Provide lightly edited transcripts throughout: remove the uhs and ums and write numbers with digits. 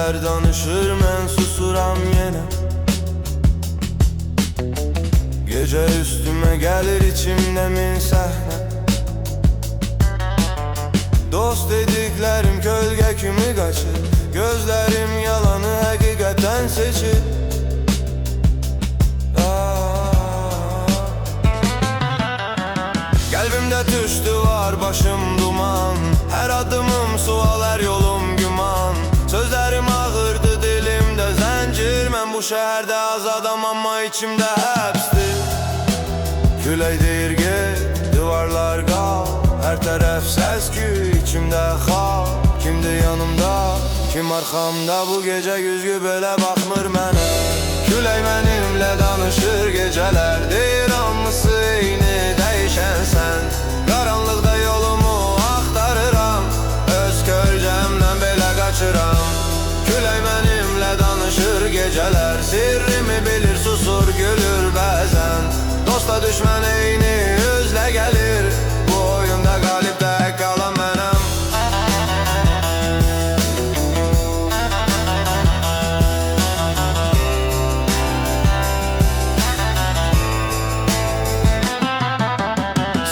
Geceler danışır, mən susuram yenə. Gece üstüme gelir içimde min sahne. Dost dediklerim kölge kimi kaçır. Gözlerim yalanı hakikaten seçir. Kalbimde düştü var başım duman. Her adımım sual, her yolum güman. Sözlerim ağırdı dilimde zincir. Ben bu şehirde az adam ama içimde hepsi. Küley deyir git, duvarlar kal. Her taraf ses ki içimde hal. Kimdi yanımda, kim arkamda? Bu gece yüzgü böyle bakmır mənə. Küley benimle danışır geceler. Deyir hamısı eyni, değişen sen. Karanlıkta yolumu aktarıram. Öz kölcemden belə kaçıram. Küley benimle danışır geceler. Sirrimi bilir, susur, gülür bazen. Dosta düşman eyni özle gelir. Bu oyunda galip tek kalan benim.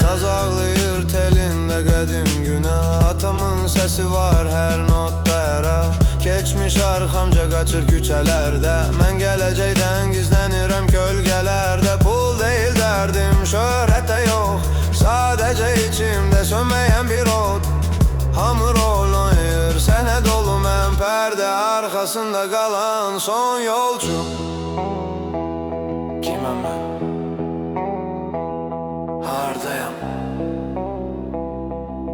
Saz ağlayır telinde qədim günah. Atamın sesi var her notta yara. Geçmiş arxamca kaçır küçelerde. Mən gələcəkdən gizlənirəm kölgelerde. Pul değil derdim, şöhrete yok. Sadece içimde sönmeyen bir ot. Hamur oynayır sene dolu, mən perde arkasında kalan son yolcu. Kiməm mən? Hardayam?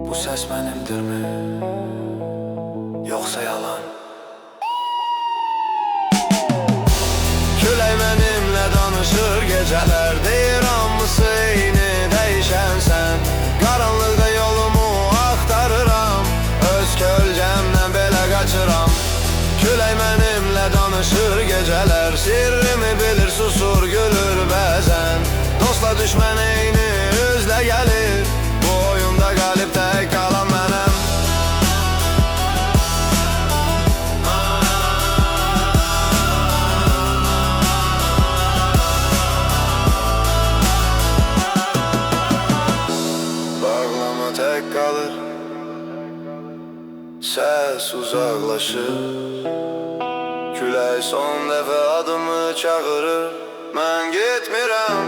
Bu ses benimdir mi? Yoksa yalan? Küley benimle danışır geceler. Deyir hamısı eyni, değişen sen. Karanlıkta yolumu aktarıram. Öz kölcemden belə kaçıram. Küley benimle danışır geceler. Sirrimi bilir, susur, gülür bazen. Dostla düşman eyni özle gelir. Bu oyunda galip tek kalan benim. Tek kalır, ses uzaklaşır. Küley son defa adımı çağırır. Mən gitmirəm.